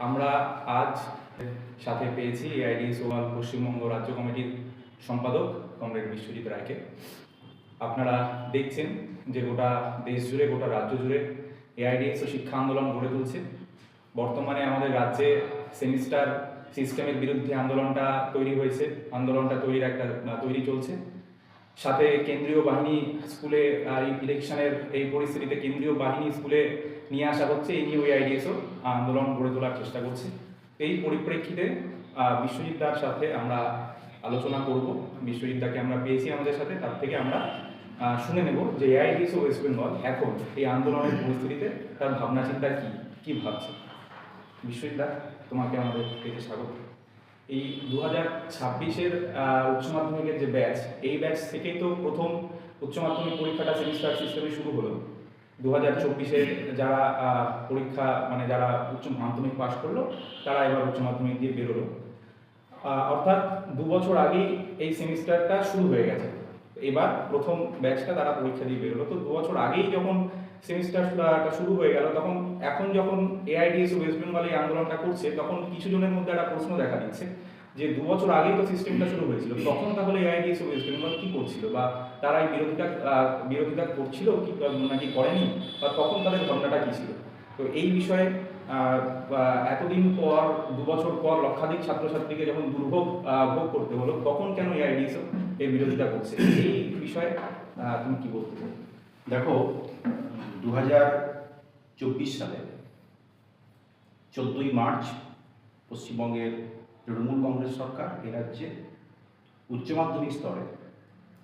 আমরা আজ সাথে পেয়েছি এআইডিএস ওয়াল পশ্চিমবঙ্গ রাজ্য কমিটির সম্পাদক কমরেড বিশ্বজিৎ রায়কে। আপনারা দেখছেন যে গোটা দেশ জুড়ে, গোটা রাজ্য জুড়ে এআইডিএস ও শিক্ষা আন্দোলন গড়ে তুলছে। বর্তমানে আমাদের রাজ্যে সেমিস্টার সিস্টেমের বিরুদ্ধে আন্দোলনটা তৈরি হয়েছে, আন্দোলনটা তৈরি চলছে। সাথে কেন্দ্রীয় বাহিনী স্কুলে ইলেকশনের এই পরিস্থিতিতে কেন্দ্রীয় বাহিনী স্কুলে নিয়ে আসা হচ্ছে, এই নিয়ে এআইডিএসও আন্দোলন গড়ে তোলার চেষ্টা করছে। এই পরিপ্রেক্ষিতে বিশ্বজিৎ দার সাথে আমরা আলোচনা করব। বিশ্বজিৎ দাকে আমরা পেয়েছি আমাদের সাথে, তার থেকে আমরা শুনে নেব যে এআইডিএস ও ওয়েস্ট বেঙ্গল এখন এই আন্দোলনের পরিস্থিতিতে তার ভাবনা চিন্তা কি ভাবছে। বিশ্বজিৎ দা, তোমাকে আমাদের পেতে স্বাগত। এই 2026-এর উচ্চ মাধ্যমিকের যে ব্যাচ, এই ব্যাচ থেকেই তো প্রথম উচ্চ মাধ্যমিক পরীক্ষাটা সেমিস্টার সিস্টেমে শুরু হলো। 2024-এ যারা পরীক্ষা যারা উচ্চ মাধ্যমিক পাশ করলো তারা এবার উচ্চ মাধ্যমিক দিয়ে বেরোলো। অর্থাৎ 2 বছর আগেই এই সেমিস্টারটা শুরু হয়ে গেছে। এবার প্রথম ব্যাচটা তারা পরীক্ষা দিয়ে বেরোলো। তো 2 বছর আগেই যখন সেমিস্টারটা শুরু হয়ে গেল, তখন এখন যখন এআইডিএস ওয়েস্ট বেঙ্গল এই আন্দোলনটা করছে, তখন কিছু জনের মধ্যে একটা প্রশ্ন দেখা দিচ্ছে যে 2 বছর আগেই তো সিস্টেমটা শুরু হয়েছিল, তখন তাহলে এআইডিএস ওয়েস্ট বেঙ্গল কি করছিল, বা তারা এই বিরোধিতা করছিল কি নাকি করেনি, বা তখন তাদের ভাবনাটা কি ছিল। তো এই বিষয়ে এতদিন পর 2 বছর পর লক্ষাধিক ছাত্রছাত্রীকে যখন দুর্ভোগ ভোগ করতে হলো, তখন কেন এআইডিএস এর বিরোধিতা করছে, এই বিষয়ে তুমি কি বলতে চাও? দেখো, 2024 সালে 14ই মার্চ পশ্চিমবঙ্গের তৃণমূল কংগ্রেস সরকার এ রাজ্যে উচ্চ মাধ্যমিক স্তরে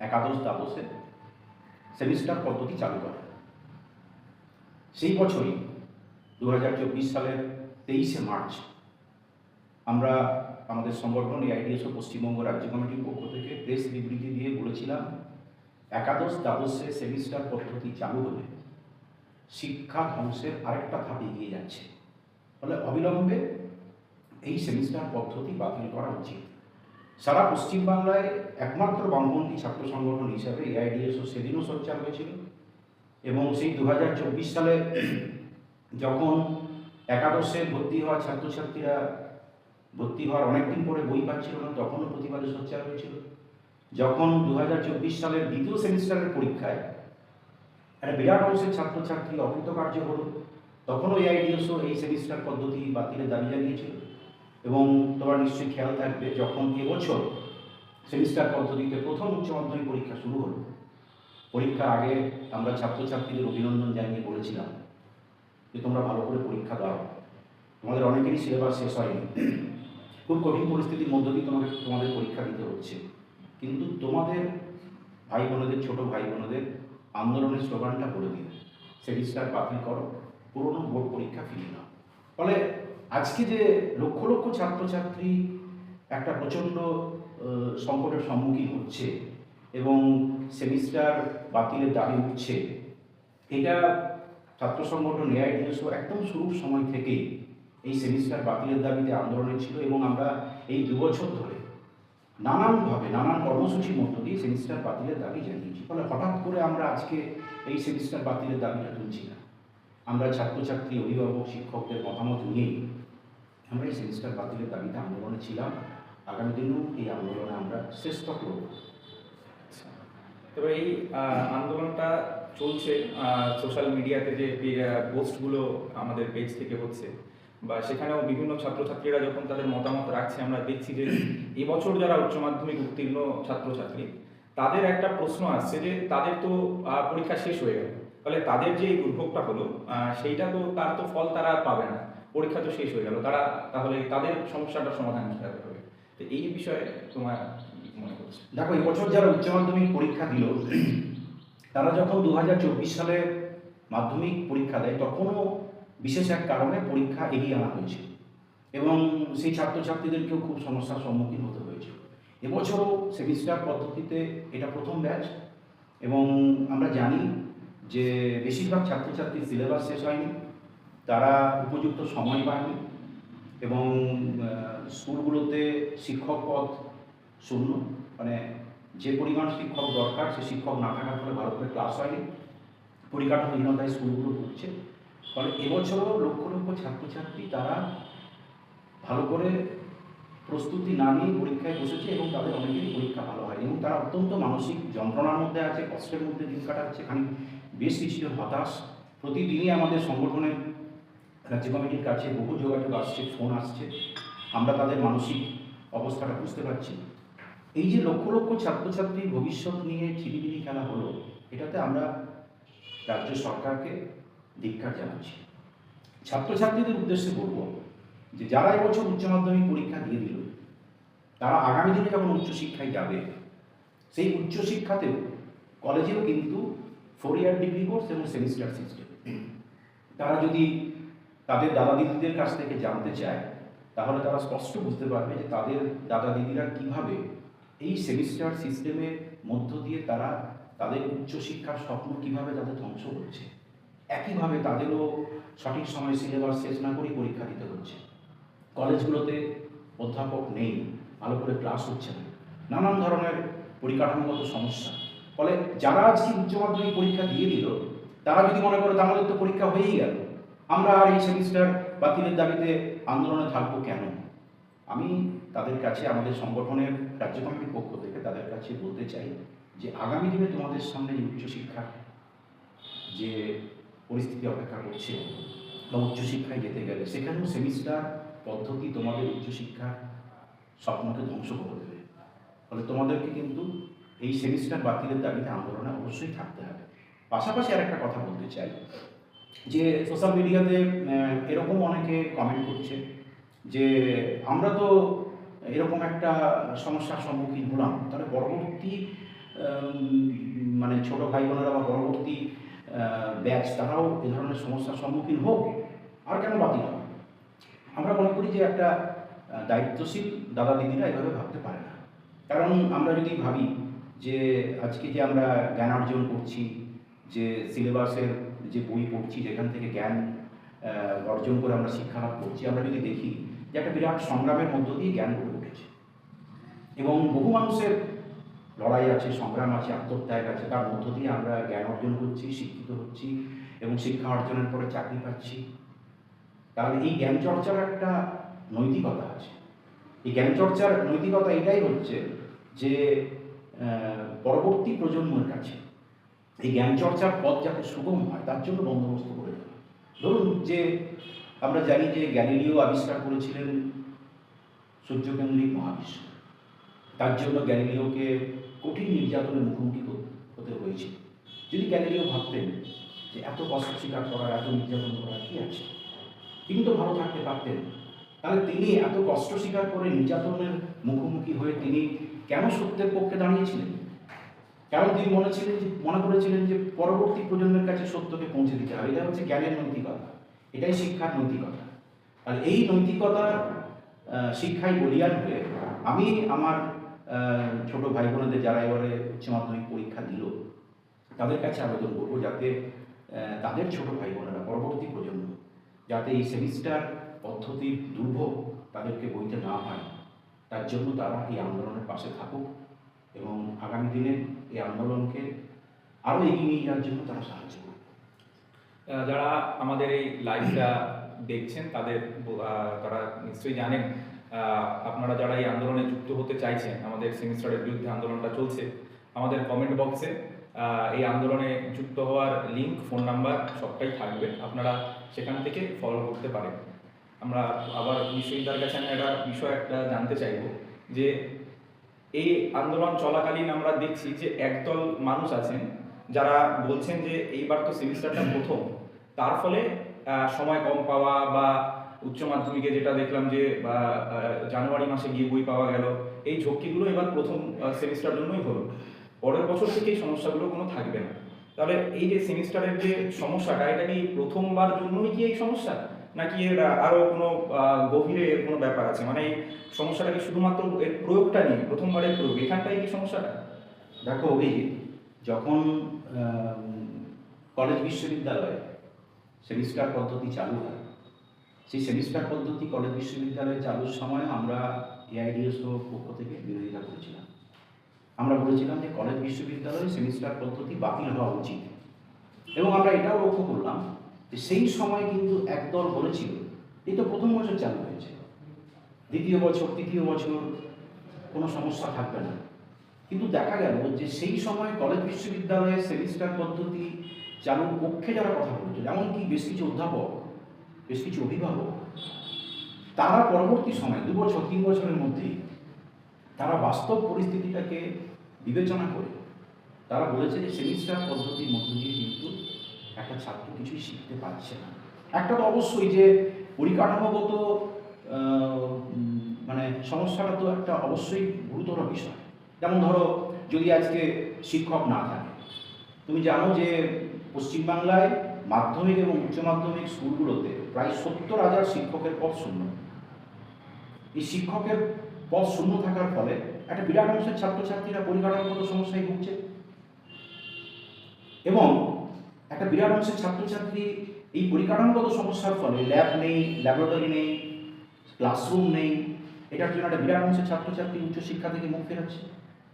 একাদশ দ্বাদশে সেমিস্টার পদ্ধতি চালু করে। সেই বছরই 2024 সালের 23শে মার্চ আমরা আমাদের সংগঠন এআইডিএস ও পশ্চিমবঙ্গ রাজ্য কমিটির পক্ষ থেকে প্রেস বিবৃতি দিয়ে বলেছিলাম, একাদশ দ্বাদশে সেমিস্টার পদ্ধতি চালু হলে শিক্ষা ধ্বংসের আরেকটা ধাপ এগিয়ে যাচ্ছে, ফলে অবিলম্বে এই সেমিস্টার পদ্ধতি বাতিল করা উচিত। সারা পশ্চিমবাংলায় একমাত্র বামপন্থী ছাত্র সংগঠন হিসাবে এআইডিএসও সেদিনও সোচ্চার হয়েছিল, এবং সেই 2024 সালে যখন একাদশে ভর্তি হওয়া ছাত্রছাত্রীরা ভর্তি হওয়ার অনেকদিন পরে বই পাচ্ছিল না, তখনও প্রতিবাদে সোচ্চার হয়েছিল। যখন 2024 সালের দ্বিতীয় সেমিস্টারের পরীক্ষায় একটা বিরাট অংশের ছাত্রছাত্রী অকৃতকার্য হল, তখনও এআইডিএসও এই সেমিস্টার পদ্ধতি বাতিলের দাবি জানিয়েছিল। এবং তোমার নিশ্চয়ই খেয়াল থাকবে, যখন এবছর সেমিস্টার পদ্ধতিতে প্রথম উচ্চ মাধ্যমিক পরীক্ষা শুরু হলো, পরীক্ষার আগে আমরা ছাত্রছাত্রীদের অভিনন্দন জানিয়ে বলেছিলাম যে তোমরা ভালো করে পরীক্ষা দাও, তোমাদের অনেকেরই সিলেবাস শেষ হয়নি, খুব কঠিন পরিস্থিতির মধ্য দিয়ে তোমাদের পরীক্ষা দিতে হচ্ছে, কিন্তু তোমাদের ভাই বোনেদের, ছোট ভাই বোনেদের আন্দোলনের স্লোগানটা বলে দিন, সেমিস্টার বাতিল করো, পুরনো বোর্ড পরীক্ষা ফিরিয়ে নাও। ফলে আজকে যে লক্ষ লক্ষ ছাত্রছাত্রী একটা প্রচণ্ড সংকটের সম্মুখীন হচ্ছে এবং সেমিস্টার বাতিলের দাবি উঠছে, এটা ছাত্র সংগঠন এআইডিএসও একদম শুরুর সময় থেকেই এই সেমিস্টার বাতিলের দাবিতে আন্দোলনে ছিল, এবং আমরা এই 2 বছর ধরে নানানভাবে নানান কর্মসূচির মধ্য দিয়ে সেমিস্টার বাতিলের দাবি জানিয়েছি। ফলে হঠাৎ করে আমরা আজকে এই সেমিস্টার বাতিলের দাবিটা তুলছি না, আমরা ছাত্রছাত্রী, অভিভাবক, শিক্ষকদের মতামত নিয়েই আমরা এই সেমিস্টার বাতিলের দাবিতে আন্দোলনে ছিলাম। আগামী দিনেও এই আন্দোলনে আমরা শ্রেষ্ঠ করব। তবে এই আন্দোলনটা চলছে, সোশ্যাল মিডিয়াতে যে পোস্টগুলো আমাদের পেজ থেকে হচ্ছে, বা সেখানেও বিভিন্ন ছাত্রছাত্রীরা যখন তাদের মতামত রাখছে, আমরা দেখছি যে এবছর যারা উচ্চ মাধ্যমিক উত্তীর্ণ ছাত্রছাত্রী, তাদের একটা প্রশ্ন আসছে যে তাদের তো পরীক্ষা শেষ হয়ে গেল, ফলে তাদের যে এই দুর্ভোগটা হলো সেইটা তো তার তো ফল তারা পাবে না, পরীক্ষা তো শেষ হয়ে গেল, তারা তাহলে তাদের সমস্যাটার সমাধান কীভাবে হবে? তো এই বিষয়ে তোমার মনে করছে? দেখো, এবছর যারা উচ্চ মাধ্যমিক পরীক্ষা দিল, তারা যখন 2024 সালে মাধ্যমিক পরীক্ষা দেয়, তখনও বিশেষ এক কারণে পরীক্ষা এগিয়ে আনা হয়েছিল, এবং সেই ছাত্রছাত্রীদেরকেও খুব সমস্যার সম্মুখীন হতে হয়েছিল। এবছরও সেমিস্টার পদ্ধতিতে এটা প্রথম ব্যাচ, এবং আমরা জানি যে বেশিরভাগ ছাত্রছাত্রীর সিলেবাস শেষ হয়নি, তারা উপযুক্ত সময় পায়নি, এবং স্কুলগুলোতে শিক্ষক পদ শূন্য, যে পরিমাণ শিক্ষক দরকার সে শিক্ষক না থাকার ফলে ভালো করে ক্লাস হয়নি, পরিকাঠামোহীনতায় স্কুলগুলো ভুগছে। ফলে এবছরও লক্ষ লক্ষ ছাত্রছাত্রী তারা ভালো করে প্রস্তুতি না নিয়ে পরীক্ষায় বসেছে এবং তাদের অনেকেরই পরীক্ষা ভালো হয়নি এবং তারা অত্যন্ত মানসিক যন্ত্রণার মধ্যে আছে, কষ্টের মধ্যে দিন কাটাচ্ছে। বেশ কিছুজন হতাশ। প্রতিদিনই আমাদের সংগঠনের রাজ্য কমিটির কাছে বহু যোগাযোগ আসছে, ফোন আসছে, আমরা তাদের মানসিক অবস্থাটা বুঝতে পারছি। এই যে লক্ষ লক্ষ ছাত্রছাত্রীর ভবিষ্যৎ নিয়ে ছিলিমিলি খেলা হলো, এটাতে আমরা রাজ্য সরকারকে ধিক্কার জানাচ্ছি। ছাত্রছাত্রীদের উদ্দেশ্যে বলব যে যারা এবছর উচ্চ মাধ্যমিক পরীক্ষা দিয়ে দিল, তারা আগামী দিনে যখন উচ্চশিক্ষায় যাবে, সেই উচ্চশিক্ষাতেও কলেজেও কিন্তু 4 ইয়ার ডিগ্রি কোর্স এবং সেমিস্টার সিস্টেম। তারা যদি তাদের দাদা দিদিদের কাছ থেকে জানতে চায়, তাহলে তারা স্পষ্ট বুঝতে পারবে যে তাদের দাদা দিদিরা কীভাবে এই সেমিস্টার সিস্টেমের মধ্য দিয়ে তারা তাদের উচ্চশিক্ষার স্বপ্ন কীভাবে তাদের ধ্বংস করছে। একইভাবে তাদেরও সঠিক সময়ে সিলেবাস শেষ না করেই পরীক্ষা দিতে হচ্ছে। কলেজগুলোতে অধ্যাপক নেই, ভালো করে ক্লাস হচ্ছে না, নানান ধরনের পরিকাঠামোগত সমস্যা। ফলে যারা আজকে উচ্চ মাধ্যমিক পরীক্ষা দিয়ে দিল, তারা যদি মনে করে আমাদের তো পরীক্ষা হয়েই গেল, আমরা আর এই সেমিস্টার বাতিলের দাবিতে আন্দোলনে থাকবো কেন? আমি তাদের কাছে, আমাদের সংগঠনের রাজ্য কমিটির পক্ষ থেকে তাদের কাছে বলতে চাই যে আগামী দিনে তোমাদের সামনে যে উচ্চশিক্ষা যে পরিস্থিতি অপেক্ষা করছে বা উচ্চশিক্ষায় যেতে গেলে, সেখানেও সেমিস্টার পদ্ধতি তোমাদের উচ্চশিক্ষার স্বপ্নকে ধ্বংস করে দেবে। ফলে তোমাদেরকে কিন্তু এই সেমিস্টার বাতিলের দাবিতে আন্দোলনে অবশ্যই থাকতে হবে। পাশাপাশি আর একটা কথা বলতে চাই যে সোশ্যাল মিডিয়াতে এরকম অনেকে কমেন্ট করছে যে আমরা তো এরকম একটা সমস্যার সম্মুখীন হলাম, তাহলে পরবর্তী মানে ছোটো ভাই বোনেরা বা পরবর্তী ব্যাচ তারাও এ ধরনের সমস্যার সম্মুখীন হোক, আর কেন বাতিল হবে? আমরা মনে করি যে একটা দায়িত্বশীল দাদা দিদিরা এভাবে ভাবতে পারে না। কারণ আমরা যদি ভাবি যে আজকে যে আমরা জ্ঞান অর্জন করছি, যে সিলেবাসের যে বই পড়ছি, যেখান থেকে জ্ঞান অর্জন করে আমরা শিক্ষা লাভ করছি, আমরা যদি দেখি যে একটা বিরাট সংগ্রামের মধ্য দিয়ে জ্ঞান গড়ে উঠেছে এবং বহু মানুষের লড়াই আছে, সংগ্রাম আছে, আত্মত্যাগ আছে, তার মধ্য দিয়ে আমরা জ্ঞান অর্জন করছি, শিক্ষিত হচ্ছি এবং শিক্ষা অর্জনের পরে চাকরি পাচ্ছি। তাহলে এই জ্ঞান চর্চার একটা নৈতিকতা আছে। এই জ্ঞান চর্চার নৈতিকতা এটাই হচ্ছে যে পরবর্তী প্রজন্মের কাছে এই জ্ঞান চর্চার পথ যাতে সুগম হয়, তার জন্য বন্দোবস্ত করে দেওয়া। ধরুন যে আমরা জানি যে গ্যালিলিও আবিষ্কার করেছিলেন সূর্যকেন্দ্রিক মহাবিশ্ব। তার জন্য গ্যালিলিওকে কঠিন নির্যাতনের মুখোমুখি হতে হয়েছিল। যদি গ্যালিলিও ভাবতেন যে এত কষ্ট স্বীকার করার, এত নির্যাতন করার কী আছে, তিনি তো ভালো থাকতে পারতেন, তাহলে তিনি এত কষ্ট স্বীকার করে নির্যাতনের মুখোমুখি হয়ে তিনি কেন সত্যের পক্ষে দাঁড়িয়েছিলেন? কারণ তিনি মনে করেছিলেন যে পরবর্তী প্রজন্মের কাছে সত্যকে পৌঁছে দিতে হবে। এটা হচ্ছে জ্ঞানের নৈতিকতা, এটাই শিক্ষার নৈতিকতা। আর এই নৈতিকতার শিক্ষায় বলিয়ান হয়ে আমি আমার ছোট ভাই বোনেদের যারা এবারে উচ্চ মাধ্যমিক পরীক্ষা দিল, তাদের কাছে আবেদন করবো যাতে তাদের ছোট ভাই বোনেরা, পরবর্তী প্রজন্ম, যাতে এই সেমিস্টার পদ্ধতির দুর্ভোগ তাদেরকে বইতে না হয়, তার জন্য তারা এই আন্দোলনের পাশে থাকুক এবং আগামী দিনে এই আন্দোলনকে আরও এগিয়ে নিয়ে যাওয়ার জন্য তারা সাহায্য করবে। যারা আমাদের এই লাইভটা দেখছেন তারা নিশ্চয়ই জানেন, আপনারা যারা এই আন্দোলনে যুক্ত হতে চাইছেন, আমাদের সেমিস্টারের বিরুদ্ধে আন্দোলনটা চলছে, আমাদের কমেন্ট বক্সে এই আন্দোলনে যুক্ত হওয়ার লিঙ্ক, ফোন নাম্বার সবটাই থাকবে, আপনারা সেখান থেকে ফলো করতে পারেন। আমরা আবার বিশ্ববিদ্যালয়ের কাছে আমি একটা বিষয় জানতে চাইব যে এই আন্দোলন চলাকালীন আমরা দেখছি যে একদল মানুষ আছেন যারা বলছেন যে এইবার তো সেমিস্টারটা প্রথম, তার ফলে সময় কম পাওয়া বা উচ্চ মাধ্যমিকে যেটা দেখলাম যে জানুয়ারি মাসে গিয়ে বই পাওয়া গেল, এই ঝক্কিগুলো এবার প্রথম সেমিস্টার জন্যই হলো, পরের বছর থেকে এই সমস্যাগুলো কোনো থাকবে না। তাহলে এই যে সেমিস্টারের যে সমস্যাটা, এটা কি প্রথমবার জন্যই কি এই সমস্যা, নাকি এর আরও কোনো গভীরে এর কোনো ব্যাপার আছে? মানে এই সমস্যাটা কি শুধুমাত্র এর প্রয়োগটা নিয়ে, প্রথমবারের প্রয়োগ, এখানটাই কি সমস্যাটা? দেখো, যখন কলেজ বিশ্ববিদ্যালয়ে সেমিস্টার পদ্ধতি চালু হয়, সেই সেমিস্টার পদ্ধতি কলেজ বিশ্ববিদ্যালয়ে চালুর সময় আমরা এআইডিএসও পক্ষ থেকে বিরোধিতা করেছিলাম। আমরা বলেছিলাম যে কলেজ বিশ্ববিদ্যালয়ে সেমিস্টার পদ্ধতি বাতিল হওয়া উচিত এবং আমরা এটাও লক্ষ্য করলাম যে সেই সময় কিন্তু একদল বলেছিল এই তো প্রথম বছর চালু হয়েছে, দ্বিতীয় বছর তৃতীয় বছর কোনো সমস্যা থাকবে না। কিন্তু দেখা গেল যে সেই সময় কলেজ বিশ্ববিদ্যালয়ে সেমিস্টার পদ্ধতি চালুর পক্ষে যারা কথা বলছিল, এমনকি বেশ কিছু অধ্যাপক, বেশ কিছু অভিভাবক, তারা পরবর্তী সময় 2 বছর 3 বছরের মধ্যেই তারা বাস্তব পরিস্থিতিটাকে বিবেচনা করে তারা বলেছে যে সেমিস্টার পদ্ধতির মধ্য দিয়ে কিন্তু একটা ছাত্র কিছুই শিখতে পারছে না। একটা তো অবশ্যই যে পরিকাঠামোগত মানে সমস্যাটা তো একটা অবশ্যই গুরুতর বিষয়। যেমন ধরো, যদি আজকে শিক্ষক না থাকে, তুমি জানো যে পশ্চিমবাংলায় মাধ্যমিক এবং উচ্চ মাধ্যমিক স্কুলগুলোতে প্রায় 70,000 শিক্ষকের পদ শূন্য। এই শিক্ষকের পদ শূন্য থাকার ফলে একটা বিরাট অংশের ছাত্রছাত্রীরা পরিকাঠামোগত সমস্যায় ভুগছে, এবং একটা বিরাট অংশের ছাত্রছাত্রী এই পরিকাঠামোগত সমস্যার ফলে ল্যাব নেই, ল্যাবরেটরি নেই, ক্লাসরুম নেই, এটার জন্য একটা বিরাট অংশের ছাত্রছাত্রী উচ্চশিক্ষা থেকে মুখ ফেরাচ্ছে।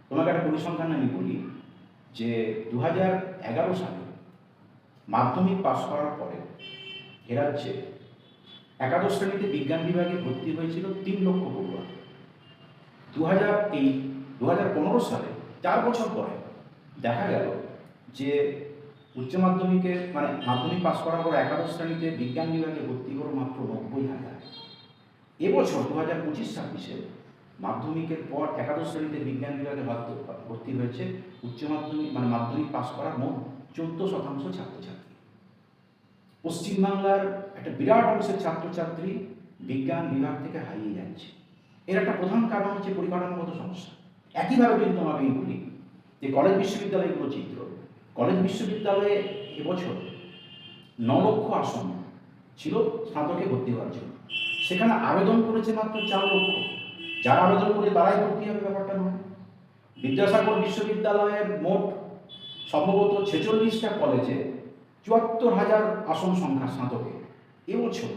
তোমাকে একটা পরিসংখ্যান আমি বলি যে 2011 সালে মাধ্যমিক পাশ করার পরে এ রাজ্যে একাদশ শ্রেণীতে বিজ্ঞান বিভাগে ভর্তি হয়েছিল 3 লক্ষ পড়ুয়া। 2015 সালে 4 বছর পরে দেখা গেল যে উচ্চ মাধ্যমিকে মানে মাধ্যমিক পাশ করার পর একাদশ শ্রেণীতে বিজ্ঞান বিভাগে ভর্তি হলো মাত্র 90,000। এবছর 2025-26 মাধ্যমিকের পর একাদশ শ্রেণীতে বিজ্ঞান বিভাগে ভর্তি হয়েছে উচ্চ মাধ্যমিক মানে মাধ্যমিক পাশ করার মোট 14% ছাত্রছাত্রী। পশ্চিমবাংলার একটা বিরাট অংশের ছাত্রছাত্রী বিজ্ঞান বিভাগ থেকে হারিয়ে যাচ্ছে। এর একটা প্রধান কারণ হচ্ছে পরিকাঠামোগত সমস্যা। একইভাবে যদি তোমাকে বলি যে কলেজ বিশ্ববিদ্যালয়গুলো চিত্র, কলেজ বিশ্ববিদ্যালয়ে এবছর 9 লক্ষ আসন ছিল স্নাতকে ভর্তি হওয়ার জন্য, সেখানে আবেদন করেছে মাত্র 4 লক্ষ। যারা আবেদন করে তারাই ভর্তি হবে ব্যাপারটা নয়। বিদ্যাসাগর বিশ্ববিদ্যালয়ের মোট সম্ভবত 46টা কলেজে 74,000 আসন সংখ্যা স্নাতকে, এবছর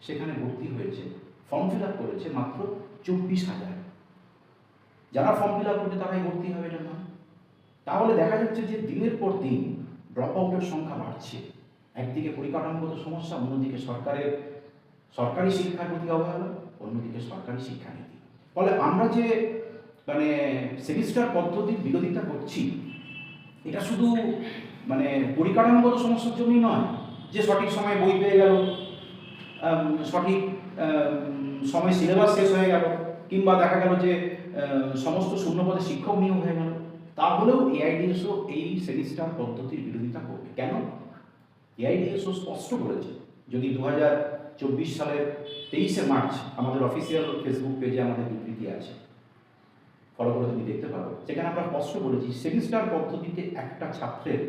সেখানে ভর্তি হয়েছে, ফর্ম ফিল আপ করেছে মাত্র 24,000। যারা ফর্ম ফিল আপ করবে তারাই ভর্তি হবে, এটা নয়। তাহলে দেখা যাচ্ছে যে দিনের পর দিন ড্রপ আউটের সংখ্যা বাড়ছে। একদিকে পরিকাঠামোগত সমস্যা, অন্যদিকে সরকারি শিক্ষার প্রতি অবহেলা, অন্যদিকে সরকারি শিক্ষানীতি। ফলে আমরা যে মানে সেমিস্টার পদ্ধতির বিরোধিতা করছি, এটা শুধু মানে পরিকাঠামোগত সমস্যার জন্যই নয় যে সঠিক সময় বই পেয়ে গেল, সঠিক সময় সিলেবাস শেষ হয়ে গেল, কিংবা দেখা গেল যে সমস্ত শূন্যপদে শিক্ষক নিয়োগ হয়ে গেল। তাহলেও এআইডিএসও এই সেমিস্টার পদ্ধতির বিরোধিতা করবে। কেন? এআইডিএসও স্পষ্ট করেছে, যদি 2024 সালের 23শে মার্চ আমাদের অফিসিয়াল ফেসবুক পেজে আমাদের বিবৃতি আছে, ফলো করে তুমি দেখতে পারো, সেখানে আমরা স্পষ্ট বলেছি সেমিস্টার পদ্ধতিতে একটা ছাত্রের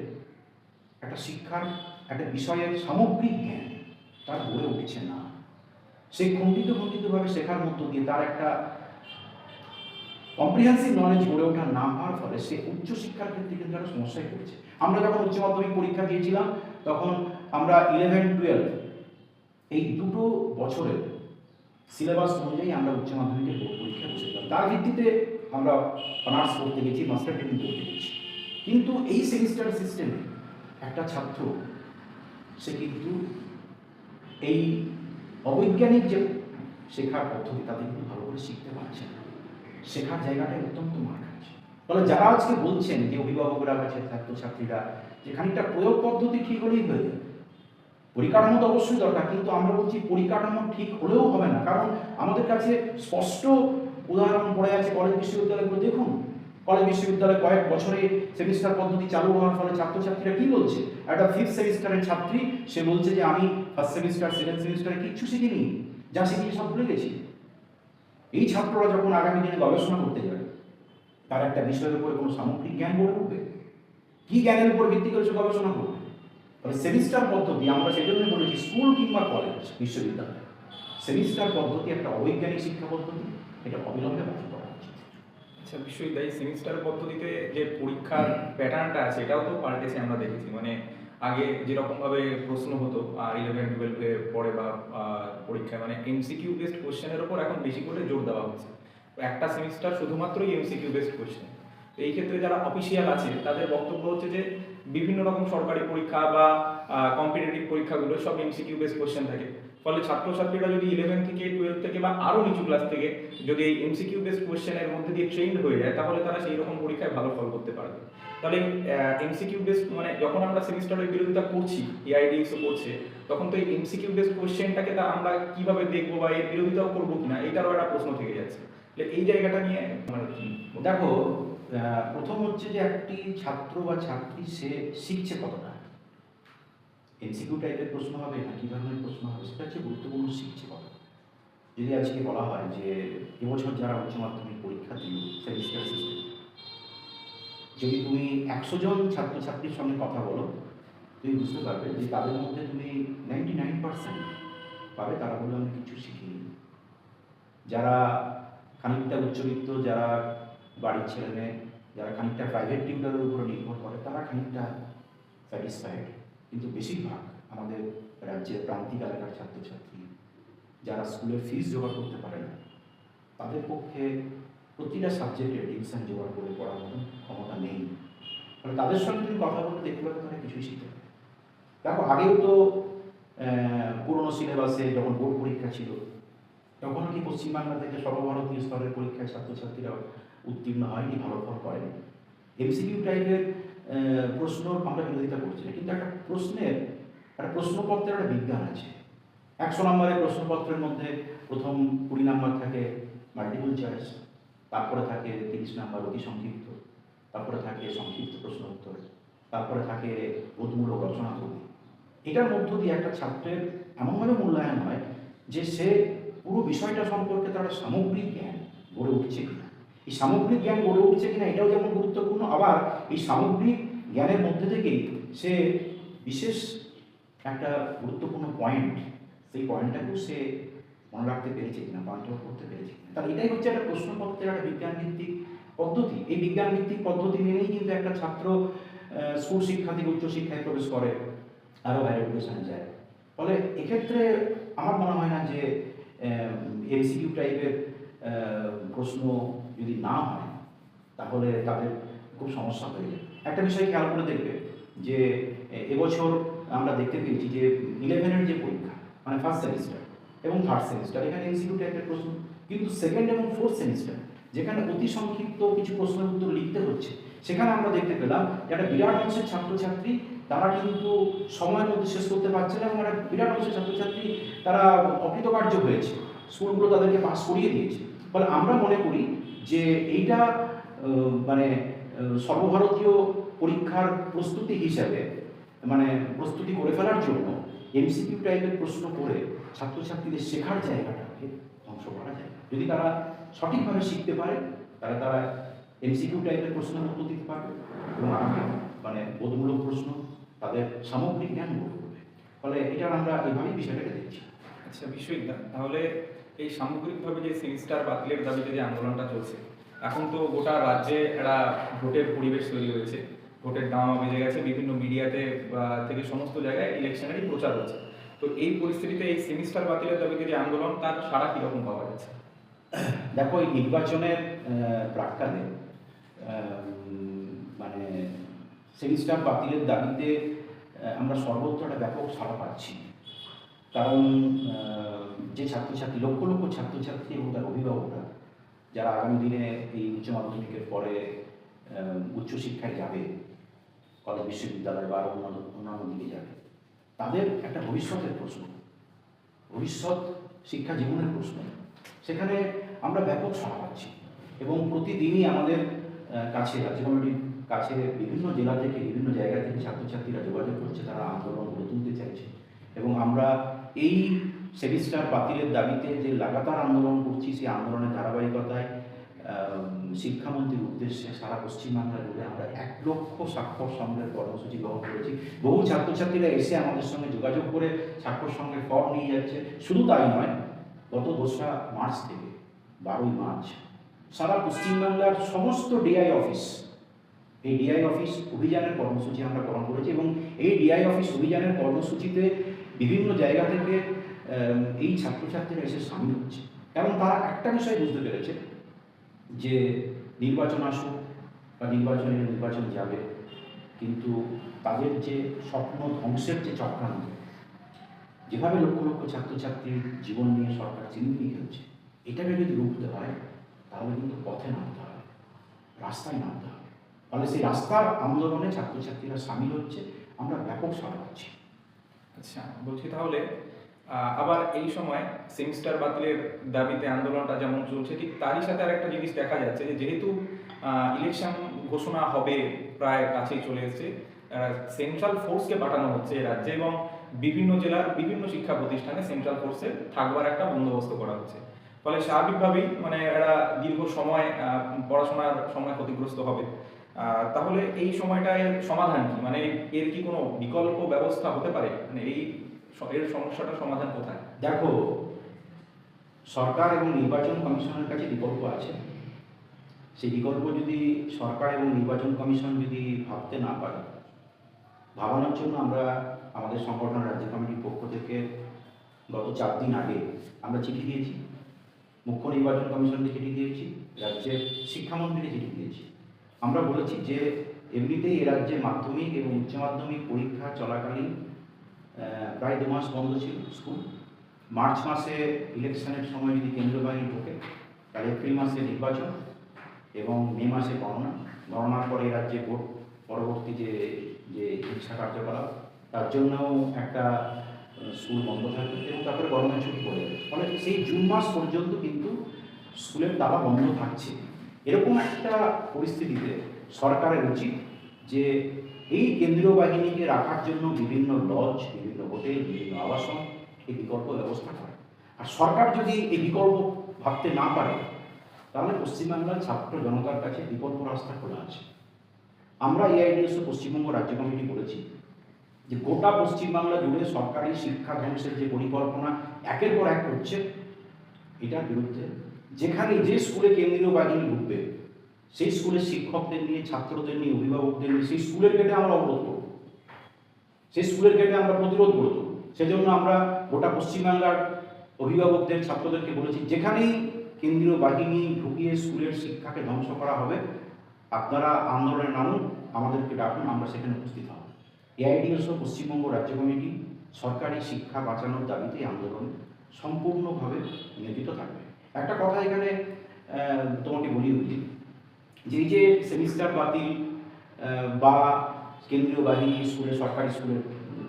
একটা শিক্ষার একটা বিষয়ের সামগ্রিক জ্ঞান তার গড়ে উঠছে না। সে খণ্ডিতভাবে শেখার মধ্য দিয়ে তার একটা কম্প্রিহেন্সিভ নলেজ গড়ে ওঠা না হওয়ার ফলে সে উচ্চশিক্ষার ক্ষেত্রে কিন্তু একটা সমস্যায় পড়েছে। আমরা যখন উচ্চ মাধ্যমিক পরীক্ষা দিয়েছিলাম তখন আমরা 11-12 এই দুটো বছরের সিলেবাস অনুযায়ী আমরা উচ্চ মাধ্যমিকের বোর্ড পরীক্ষা বসেছিলাম। তার ভিত্তিতে আমরা অনার্স পড়তে গেছি, মাস্টার ডিগ্রি করতে গেছি। কিন্তু এই সেমিস্টার সিস্টেমে একটা ছাত্র সে কিন্তু এই অবৈজ্ঞানিক যে শেখার পদ্ধতি তাতে কিন্তু ভালো করে শিখতে পারছে না, শেখার জায়গাটা অত্যন্ত মার খাচ্ছে। ফলে যারা আজকে বলছেন যে অভিভাবকরা কাছে ছাত্রছাত্রীরা যে খানিকটা প্রয়োগ পদ্ধতি ঠিক হলেই হয়ে যাবে, পরিকাঠামো তো অবশ্যই দরকার, কিন্তু আমরা বলছি পরিকাঠামো ঠিক হলেও হবে না। কারণ আমাদের কাছে স্পষ্ট উদাহরণ পড়ে আছে কলেজ বিশ্ববিদ্যালয়গুলো। দেখুন, কলেজ বিশ্ববিদ্যালয়ে কয়েক বছরে সেমিস্টার পদ্ধতি চালু হওয়ার ফলে ছাত্রছাত্রীরা কি বলছে, একটা 5th সেমিস্টারের ছাত্রী সে বলছে যে আমি ফার্স্ট সেমিস্টার 2nd সেমিস্টারে কিচ্ছু শিখিনি, যা শিখিনি সব ভুলে গেছি। এই ছাত্ররা যখন আগামী দিনে গবেষণা করতে যাবে, তার একটা বিষয়ের উপরে কোনো সামগ্রিক জ্ঞান গড়ে উঠবে, কি জ্ঞানের উপর ভিত্তি করে সে গবেষণা করবে? তবে সেমিস্টার পদ্ধতি আমরা সেজন্য বলেছি স্কুল কিংবা কলেজ বিশ্ববিদ্যালয় সেমিস্টার পদ্ধতি একটা অবৈজ্ঞানিক শিক্ষা পদ্ধতি, এটা অবিলম্বে বাতিল করা উচিত। আচ্ছা, বিশ্ববিদ্যালয় সেমিস্টার পদ্ধতিতে যে পরীক্ষার প্যাটার্নটা আছে এটাও তো পাল্টেছে, আমরা দেখেছি। মানে আগে যেরকমভাবে প্রশ্ন হতো 11-12 পরে বা পরীক্ষায়, মানে এমসিকিউ বেসড কোশ্চেনের ওপর এখন বেশি করে জোর দেওয়া হচ্ছে। একটা সেমিস্টার শুধুমাত্রই এমসিকিউ বেসড কোশ্চেন। এই ক্ষেত্রে যারা অফিসিয়াল আছে তাদের বক্তব্য হচ্ছে যে বিভিন্ন রকম সরকারি পরীক্ষা বা কম্পিটিটিভ পরীক্ষাগুলো সব এমসিকিউ বেসড কোশ্চেন থাকে, ফলে ছাত্রছাত্রীরা যদি 11 থেকে 12 থেকে বা আরও নিচু ক্লাস থেকে যদি এই এমসিকিউ বেসড কোয়েশ্চেনের মধ্যে দিয়ে ট্রেন্ড হয়ে যায়, তাহলে তারা সেই রকম পরীক্ষায় ভালো ফল করতে পারবে। তাহলে এমসিকিউ বেসড মানে যখন আমরা সেমিস্টারের বিরোধিতা করছি, এআইডিএসও করছে, তখন তো এই এমসিকিউ বেসড কোয়েশ্চেনটাকে তা আমরা কিভাবে দেখবো বা এর বিরোধিতাও করবো কিনা, এটারও একটা প্রশ্ন থেকে যাচ্ছে। এই জায়গাটা নিয়ে আমার দেখো, প্রথম হচ্ছে যে একটি ছাত্র বা ছাত্রী সে শিখছে কতটা, এমসিকিউ টাইপের প্রশ্ন হবে না কী ধরনের প্রশ্ন হবে, সেটা হচ্ছে গুরুত্বপূর্ণ, শিখছে কতটা। যদি আজকে বলা হয় যে এবছর যারা উচ্চ মাধ্যমিক পরীক্ষা দিল সেমিস্টার সিস্টেম, যদি তুমি 100 জন ছাত্রছাত্রীর সঙ্গে কথা বলো, তুমি বুঝতে পারবে যে তাদের মধ্যে তুমি 99% পাবে তারা বলে আমি কিছু শিখিনি। যারা খানিকটা উচ্চবিত্ত, যারা বাড়ির ছেলে মেয়ে, যারা খানিকটা প্রাইভেট টিউটারের উপর নির্ভর করে, তারা খানিকটা স্যাটিসফাইড। কিন্তু বেশিরভাগ আমাদের রাজ্যের প্রান্তিক এলাকার ছাত্রছাত্রী যারা স্কুলের ফিস জোগাড় করতে পারে না, তাদের পক্ষে প্রতিটা সাবজেক্টে ডিভিশন জোগাড় করে পড়ার মতো ক্ষমতা নেই। ফলে তাদের সঙ্গে তুমি কথা বলতে দেখতে পাবে তারা কিছুই শিখতে পারে। দেখো, আগেও তো পুরনো সিলেবাসে যখন বোর্ড পরীক্ষা ছিল, তখন কি পশ্চিমবাংলা থেকে সর্বভারতীয় স্তরের পরীক্ষায় ছাত্রছাত্রীরা উত্তীর্ণ হয়নি, ভালো ফল করেনি। এমসিকিউ টাইপের প্রশ্ন আমরা বিরোধিতা করছি না, কিন্তু একটা প্রশ্নপত্রের একটা বিজ্ঞান আছে। 100 নম্বরের প্রশ্নপত্রের মধ্যে প্রথম 20 নম্বর থাকে মাল্টিপল চয়েস, তারপরে থাকে 30 নম্বর অতি সংক্ষিপ্ত, তারপরে থাকে সংক্ষিপ্ত প্রশ্ন উত্তর, তারপরে থাকে বোধমূলক রচনা কবি। এটার মধ্য দিয়ে একটা ছাত্রের এমনভাবে মূল্যায়ন হয় যে সে পুরো বিষয়টা সম্পর্কে তার সামগ্রিক জ্ঞান গড়ে উঠছে কিনা। এই সামগ্রিক জ্ঞান গড়ে উঠছে কিনা এটাও যেমন গুরুত্বপূর্ণ, আবার এই সামগ্রিক জ্ঞানের মধ্যে থেকেই সে বিশেষ একটা গুরুত্বপূর্ণ পয়েন্ট, সেই পয়েন্টটাকেও সে মনে রাখতে পেরেছে কিনা, পয়েন্ট আউট করতে পেরেছে কিনা। তাহলে এটাই হচ্ছে একটা প্রশ্নপত্রের একটা বিজ্ঞানভিত্তিক পদ্ধতি। এই বিজ্ঞানভিত্তিক পদ্ধতি মেনেই কিন্তু একটা ছাত্র স্কুল শিক্ষা থেকে উচ্চশিক্ষায় প্রবেশ করে, আরও হায়ার এডুকেশনে যায়। ফলে এক্ষেত্রে আমার মনে হয় না যে এমসিকিউ টাইপের প্রশ্ন যদি না হয় তাহলে তাদের খুব সমস্যা হয়ে যায়। একটা বিষয় খেয়াল করে দেখবে যে এবছর আমরা দেখতে পেয়েছি যে 11-এর যে পরীক্ষা, মানে ফার্স্ট সেমিস্টার এবং থার্ড সেমিস্টার, এখানে এমসিকিউ টাইপের প্রশ্ন, কিন্তু সেকেন্ড এবং ফোর্থ সেমিস্টার যেখানে অতি সংক্ষিপ্ত কিছু প্রশ্নের উত্তর লিখতে হচ্ছে, সেখানে আমরা দেখতে পেলাম যে একটা বিরাট অংশের ছাত্রছাত্রী তারা কিন্তু সময়ের মধ্যে শেষ করতে পারছে না, এবং একটা বিরাট অংশের ছাত্রছাত্রী তারা অকৃতকার্য হয়েছে, স্কুলগুলো তাদেরকে পাস করিয়ে দিয়েছে। ফলে আমরা মনে করি যে এইটা মানে সর্বভারতীয় পরীক্ষার প্রস্তুতি হিসাবে, মানে প্রস্তুতি করে ফেলার জন্য এমসিকিউ টাইপের প্রশ্ন করে ছাত্রছাত্রীদের শেখার জায়গাটাকে ধ্বংস করা যায়। যদি তারা সঠিকভাবে শিখতে পারে তাহলে তারা এমসিকিউ টাইপের প্রশ্নের উত্তর দিতে পারবে, এবং মানে বোধমূলক প্রশ্ন তাদের সামগ্রিক জ্ঞান গড়ে উঠবে। ফলে এটা আমরা এইভাবেই বিষয়টাকে দেখছি। আচ্ছা বিশ্বজিৎ, তাহলে এই সামগ্রিকভাবে যে সেমিস্টার বাতিলের দাবিতে যে আন্দোলনটা চলছে, এখন তো গোটা রাজ্যে একটা ভোটের পরিবেশ তৈরি হয়েছে, ভোটের দাম বেজে গেছে, বিভিন্ন মিডিয়াতে থেকে সমস্ত জায়গায় ইলেকশনেরই প্রচার হচ্ছে। তো এই পরিস্থিতিতে এই সেমিস্টার বাতিলের দাবিতে যে আন্দোলন, তার সাড়া কীরকম পাওয়া যাচ্ছে? দেখো, এই নির্বাচনের প্রাক্কালে মানে সেমিস্টার বাতিলের দাবিতে আমরা সর্বত্র একটা ব্যাপক সাড়া পাচ্ছি। কারণ যে ছাত্রছাত্রী, লক্ষ লক্ষ ছাত্রছাত্রী এবং তার অভিভাবকরা যারা আগামী দিনে এই উচ্চ মাধ্যমিকের পরে উচ্চশিক্ষায় যাবে, কলেজ বিশ্ববিদ্যালয় বা অন্যান্য দিকে যাবে, তাদের একটা ভবিষ্যতের প্রশ্ন, ভবিষ্যৎ শিক্ষা জীবনের প্রশ্ন, সেখানে আমরা ব্যাপক সাড়া পাচ্ছি। এবং প্রতিদিনই আমাদের কাছে, রাজ্য কমিটির কাছে বিভিন্ন জেলা থেকে, বিভিন্ন জায়গা থেকে ছাত্রছাত্রীরা যোগাযোগ করছে, তারা আন্দোলন গড়ে তুলতে চাইছে। এবং আমরা এই সেমিস্টার বাতিলের দাবিতে যে লাগাতার আন্দোলন করছি, সেই আন্দোলনের ধারাবাহিকতায় শিক্ষামন্ত্রীর উদ্দেশ্যে সারা পশ্চিমবাংলা জুড়ে আমরা 1 লক্ষ স্বাক্ষর সংগ্রহের কর্মসূচি গ্রহণ করেছি। বহু ছাত্রছাত্রীরা এসে আমাদের সঙ্গে যোগাযোগ করে স্বাক্ষর সংগ্রহের ফর্ম নিয়ে যাচ্ছে। শুধু তাই নয়, গত 2রা মার্চ থেকে 12ই মার্চ সারা পশ্চিমবাংলার সমস্ত ডিআই অফিস, এই ডিআই অফিস অভিযানের কর্মসূচি আমরা গ্রহণ করেছি। এবং এই ডিআই অফিস অভিযানের কর্মসূচিতে বিভিন্ন জায়গা থেকে এই ছাত্রছাত্রীরা এসে সামিল হচ্ছে। কারণ তারা একটা বিষয় বুঝতে পেরেছে যে নির্বাচন আসুক বা নির্বাচন যাবে, কিন্তু তাদের যে স্বপ্ন ধ্বংসের যে চক্রান্ত, যেভাবে লক্ষ লক্ষ ছাত্রছাত্রীর জীবন নিয়ে সরকার চিরুনি খেলছে, এটাকে যদি রুখতে হয় তাহলে কিন্তু পথে নামতে হবে, রাস্তায় নামতে হবে। ফলে সেই রাস্তার আন্দোলনে ছাত্রছাত্রীরা সামিল হচ্ছে, আমরা ব্যাপক সাড়া পাচ্ছি। আচ্ছা, বলছি তাহলে আবার এই সময় সেমিস্টার বাতিলের দাবিতে আন্দোলনটা যেমন চলছে, ঠিক তারই সাথে আর একটা জিনিস দেখা যাচ্ছে যে যেহেতু ইলেকশন ঘোষণা হবে, প্রায় কাছেই চলে এসেছে, সেন্ট্রাল ফোর্সকে পাঠানো হচ্ছে রাজ্যে এবং বিভিন্ন জেলার বিভিন্ন শিক্ষা প্রতিষ্ঠানে সেন্ট্রাল ফোর্সের থাকবার একটা বন্দোবস্ত করা হচ্ছে। ফলে স্বাভাবিকভাবেই মানে এরা দীর্ঘ সময় পড়াশোনার সময় ক্ষতিগ্রস্ত হবে। তাহলে এই সময়টায় সমাধান কি, মানে এর কি কোনো বিকল্প ব্যবস্থা হতে পারে, মানে এর সমস্যাটার সমাধান কোথায়? দেখো, সরকার এবং নির্বাচন কমিশনের কাছে বিকল্প আছে। সেই বিকল্প যদি সরকার এবং নির্বাচন কমিশন যদি ভাবতে না পারে, ভাবানোর জন্য আমরা আমাদের সংগঠন রাজ্য কমিটির পক্ষ থেকে গত 4 দিন আগে আমরা চিঠি দিয়েছি, মুখ্য নির্বাচন কমিশনকে চিঠি দিয়েছি, রাজ্যের শিক্ষামন্ত্রীকে চিঠি দিয়েছি। আমরা বলেছি যে এমনিতেই এ রাজ্যে মাধ্যমিক এবং উচ্চ মাধ্যমিক পরীক্ষা চলাকালীন প্রায় 2 মাস বন্ধ ছিল স্কুল। মার্চ মাসে ইলেকশনের সময় যদি কেন্দ্রীয় বাহিনী ঢোকে, তাহলে এপ্রিল মাসে নির্বাচন এবং মে মাসে গণনার পরে এই রাজ্যে ভোট পরবর্তী যে হিংসা কার্যকলাপ, তার জন্যও একটা স্কুল বন্ধ থাকবে এবং তারপরে গরমের ছুটি পড়ে যাবে। ফলে সেই জুন মাস পর্যন্ত কিন্তু স্কুলের তালা বন্ধ থাকছে। এরকম একটা পরিস্থিতিতে সরকারের উচিত যে এই কেন্দ্রীয় বাহিনীকে রাখার জন্য বিভিন্ন লজ, বিভিন্ন হোটেল, বিভিন্ন আবাসন এই বিকল্প ব্যবস্থা করে। আর সরকার যদি এই বিকল্প ভাবতে না পারে, তাহলে পশ্চিমবাংলার ছাত্র জনতার কাছে বিকল্প রাস্তা খোলা আছে। আমরা এআইডিএসও পশ্চিমবঙ্গ রাজ্য কমিটি বলেছি যে গোটা পশ্চিমবাংলা জুড়ে সরকারি শিক্ষা ধ্বংসের যে পরিকল্পনা একের পর এক করছে, এটার বিরুদ্ধে যেখানে যে স্কুলে কেন্দ্রীয় বাহিনী ঢুকবে, সেই স্কুলের শিক্ষকদের নিয়ে, ছাত্রদের নিয়ে, অভিভাবকদের নিয়ে সেই স্কুলের গেটে আমরা অবরোধ করব, সেই স্কুলের গেটে আমরা প্রতিরোধ করব। সেজন্য আমরা গোটা পশ্চিমবাংলার অভিভাবকদের, ছাত্রদেরকে বলেছি, যেখানেই কেন্দ্রীয় বাহিনী ঢুকিয়ে স্কুলের শিক্ষাকে ধ্বংস করা হবে, আপনারা আন্দোলনে নামুন, আমাদেরকে ডাকুন, আমরা সেখানে উপস্থিত হব। এআইডিএসও পশ্চিমবঙ্গ রাজ্য কমিটি সরকারি শিক্ষা বাঁচানোর দাবিতে আন্দোলন সম্পূর্ণভাবে নিয়োজিত থাকবে। একটা কথা এখানে তোমাকে বলি উচিত, যে এই যে সেমিস্টার বাতিল বা কেন্দ্রীয় বাহিনী স্কুলে, সরকারি স্কুলে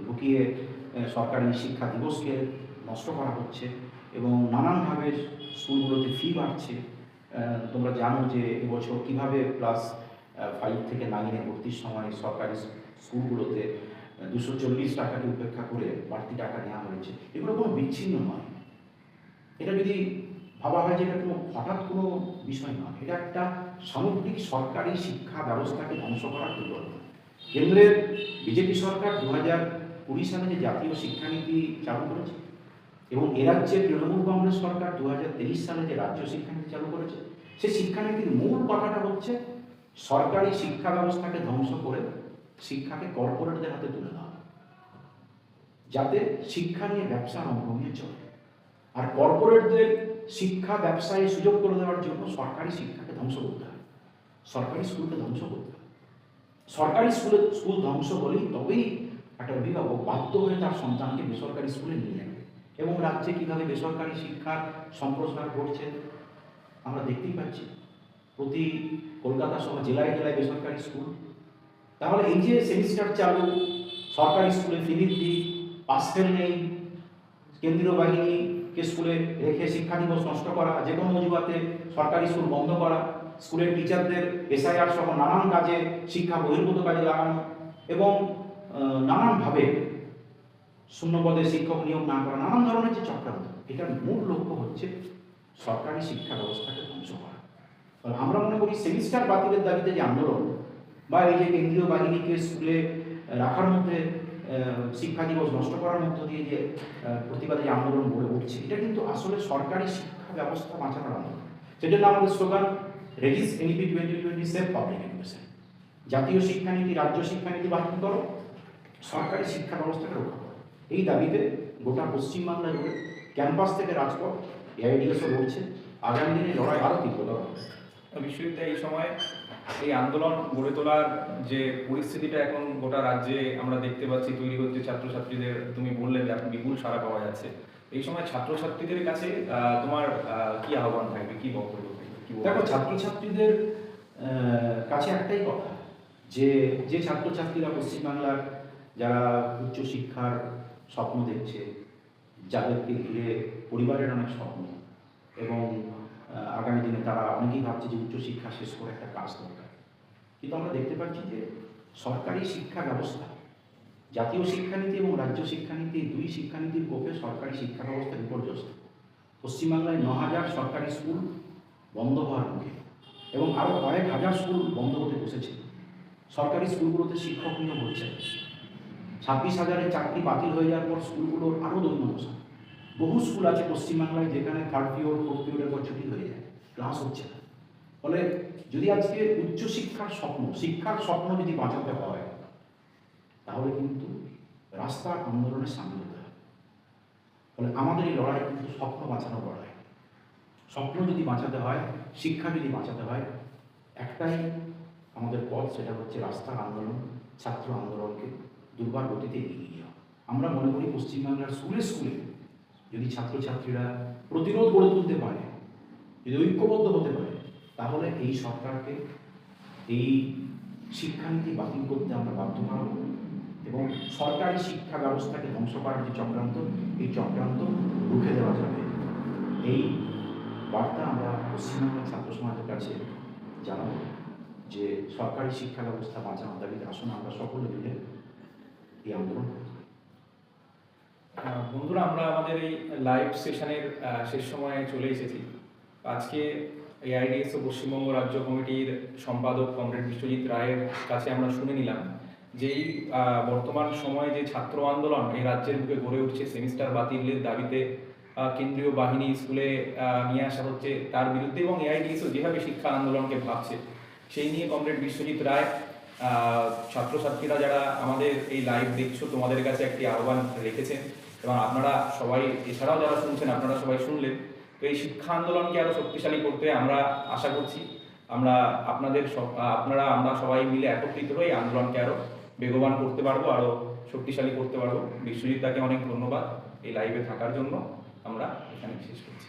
ঢুকিয়ে সরকারি শিক্ষা দিবসকে নষ্ট করা হচ্ছে এবং নানানভাবে স্কুলগুলোতে ফি বাড়ছে। তোমরা জানো যে এবছর কীভাবে ক্লাস 5 থেকে 9-এ ভর্তির সময় সরকারি স্কুলগুলোতে 240 টাকাকে উপেক্ষা করে বাড়তি টাকা নেওয়া হয়েছে। এগুলো কোনো বিচ্ছিন্ন নয়। এটা যদি ভাবা হয় যে এটা কোনো হঠাৎ কোনো বিষয় নয়, এটা একটা সামগ্রিক সরকারি শিক্ষা ব্যবস্থাকে ধ্বংস করার পরিকল্পনা। কেন্দ্রের বিজেপি সরকার 2020 সালে যে জাতীয় শিক্ষানীতি চালু করেছে এবং এ রাজ্যের তৃণমূল কংগ্রেস সরকার 2023 সালে যে রাজ্য শিক্ষানীতি চালু করেছে, সেই শিক্ষানীতির মূল কথাটা হচ্ছে সরকারি শিক্ষা ব্যবস্থাকে ধ্বংস করে শিক্ষাকে কর্পোরেটদের হাতে তুলে দেওয়া, যাতে শিক্ষা নিয়ে ব্যবসা অঙ্গ নিয়ে চলে। আর কর্পোরেটদের শিক্ষা ব্যবসায় সুযোগ করে দেওয়ার জন্য সরকারি শিক্ষাকে ধ্বংস করতে হয়, সরকারি স্কুলকে ধ্বংস করতে হয়। সরকারি স্কুল ধ্বংস হলেই তবেই একটা অভিভাবক বাধ্য হয়ে তার সন্তানকে বেসরকারি স্কুলে নিয়ে যাবে। এবং রাজ্যে কীভাবে বেসরকারি শিক্ষার সম্প্রসার ঘটছে আমরা দেখতেই পাচ্ছি, প্রতি কলকাতা সহ জেলায় জেলায় বেসরকারি স্কুল। তাহলে এই যে সেমিস্টার চালু, সরকারি স্কুলে ফি বৃদ্ধি, পাসফেল নেই, কেন্দ্রীয় বাহিনীকে স্কুলে রেখে শিক্ষা দিবস নষ্ট করা, যে কোনো অজুহাতে সরকারি স্কুল বন্ধ করা, স্কুলের টিচারদের এসআইআর সহ নানান কাজে, শিক্ষা বহির্ভূত কাজে লাগানো এবং নানানভাবে শূন্যপদে শিক্ষক নিয়োগ না করা, নানান ধরনের যে চক্রান্ত, এটার মূল লক্ষ্য হচ্ছে সরকারি শিক্ষা ব্যবস্থাকে ধ্বংস করা। আমরা মনে করি সেমিস্টার বাতিলের দাবিতে যে আন্দোলন বা এই যে কেন্দ্রীয় বাহিনীকে স্কুলে রাখার মধ্যে, শিক্ষা দিবস নষ্ট করার মধ্য দিয়ে যে প্রতিবাদী আন্দোলন গড়ে উঠছে, এটা কিন্তু আসলে সরকারি শিক্ষা ব্যবস্থা বাঁচানোর আন্দোলন। সেজন্য আমাদের slogan রেজিস NEP 2020 save public education. জাতীয় শিক্ষানীতি, রাজ্য শিক্ষানীতি বাতিল করো, সরকারি শিক্ষা ব্যবস্থাকে রক্ষা করো। এই দাবিতে গোটা পশ্চিমবাংলা জুড়ে ক্যাম্পাস থেকে রাজপথ এআইডিএসও লড়ছে। আগামী দিনে লড়াই আরও তীব্রতর হবে। বিশ্ববিদ্যালয় এই সময় এই আন্দোলন গড়ে তোলার যে পরিস্থিতিটা এখন গোটা রাজ্যে আমরা দেখতে পাচ্ছি তৈরি হচ্ছে ছাত্রছাত্রীদের, তুমি বললে যে এখন বিপুল সাড়া পাওয়া যাচ্ছে, এই সময় ছাত্রছাত্রীদের কাছে তোমার কি আহ্বান থাকবে, কি বক্তব্য থাকবে, কি বলবে? দেখো, ছাত্রছাত্রীদের কাছে একটাই কথা, যে যে ছাত্রছাত্রীরা পশ্চিমবাংলার যারা উচ্চশিক্ষার স্বপ্ন দেখছে, যাদেরকে ঘিরে পরিবারের অনেক স্বপ্ন, এবং আগামী দিনে তারা অনেকেই ভাবছে যে উচ্চশিক্ষা শেষ করে একটা কাজ দরকার, কিন্তু আমরা দেখতে পাচ্ছি যে সরকারি শিক্ষা ব্যবস্থা, জাতীয় শিক্ষানীতি এবং রাজ্য শিক্ষানীতি, দুই শিক্ষানীতির কোপে সরকারি শিক্ষা ব্যবস্থা বিপর্যস্ত। পশ্চিমবাংলায় 9,000 সরকারি স্কুল বন্ধ হওয়ার মুখে, এবং আরও কয়েক হাজার স্কুল বন্ধ হতে বসেছে। সরকারি স্কুলগুলোতে শিক্ষক নিয়োগ হচ্ছে না। 26,000-এর চাকরি বাতিল হয়ে যাওয়ার পর স্কুলগুলোর আরও দৈন্যদশা। বহু স্কুল আছে পশ্চিমবাংলায় যেখানে থার্ড পিরিয়ড, ফোর্থ পিরিয়ডের পর ছুটি হয়ে যায়, ক্লাস হচ্ছে না। ফলে যদি আজকে উচ্চশিক্ষার স্বপ্ন, শিক্ষার স্বপ্ন যদি বাঁচাতে হয়, তাহলে কিন্তু রাস্তার আন্দোলনে সামিল হতে হবে। ফলে আমাদের এই লড়াই কিন্তু স্বপ্ন বাঁচানোর লড়াই। স্বপ্ন যদি বাঁচাতে হয়, শিক্ষা যদি বাঁচাতে হয়, একটাই আমাদের পথ, সেটা হচ্ছে রাস্তার আন্দোলন, ছাত্র আন্দোলনকে দুর্বার গতিতে এগিয়ে যাওয়া। আমরা মনে করি পশ্চিমবাংলার স্কুলে স্কুলে যদি ছাত্রছাত্রীরা প্রতিরোধ গড়ে তুলতে পারে, যদি ঐক্যবদ্ধ হতে পারে, তাহলে এই সরকারকে এই শিক্ষানীতি বাতিল করতে আমরা বাধ্য করাবো, এবং সরকারি শিক্ষা ব্যবস্থাকে ধ্বংস করার যে চক্রান্ত, এই চক্রান্ত রুখে দেওয়া যাবে। এই বার্তা আমরা পশ্চিমবঙ্গের ছাত্র সমাজের কাছে জানাবো, যে সরকারি শিক্ষা ব্যবস্থা বাঁচানোর দাবিতে আসুন আমরা সকলে মিলে এই আন্দোলন করি। বন্ধুরা, আমরা আমাদের এই লাইভ সেশনের শেষ সময়ে চলে এসেছি। আজকে এআইডিএসও পশ্চিমবঙ্গ রাজ্য কমিটির সম্পাদক কমরেড বিশ্বজিৎ রায়ের কাছে আমরা শুনে নিলাম যে এই বর্তমান সময়ে যে ছাত্র আন্দোলন এই রাজ্যের বুকে গড়ে উঠছে, সেমিস্টার বাতিলের দাবিতে কেন্দ্রীয় বাহিনী স্কুলে নিয়ে আসা হচ্ছে, তার বিরুদ্ধে, এবং এআইডিএসও যেভাবে শিক্ষা আন্দোলনকে ভাবছে, সেই নিয়ে কমরেড বিশ্বজিৎ রায় ছাত্রছাত্রীরা যারা আমাদের এই লাইভ দেখছো, তোমাদের কাছে একটি আহ্বান রেখেছেন, এবং আপনারা সবাই, এছাড়াও যারা শুনছেন, আপনারা সবাই শুনলেন। তো এই শিক্ষা আন্দোলনকে আরো শক্তিশালী করতে আমরা আশা করছি আমরা আমরা সবাই মিলে একত্রিত হয়ে আন্দোলনকে আরো বেগবান করতে পারবো, আরো শক্তিশালী করতে পারবো। বিশ্বজিৎ, তাকে অনেক ধন্যবাদ এই লাইভে থাকার জন্য। আমরা এখানে শেষ করছি।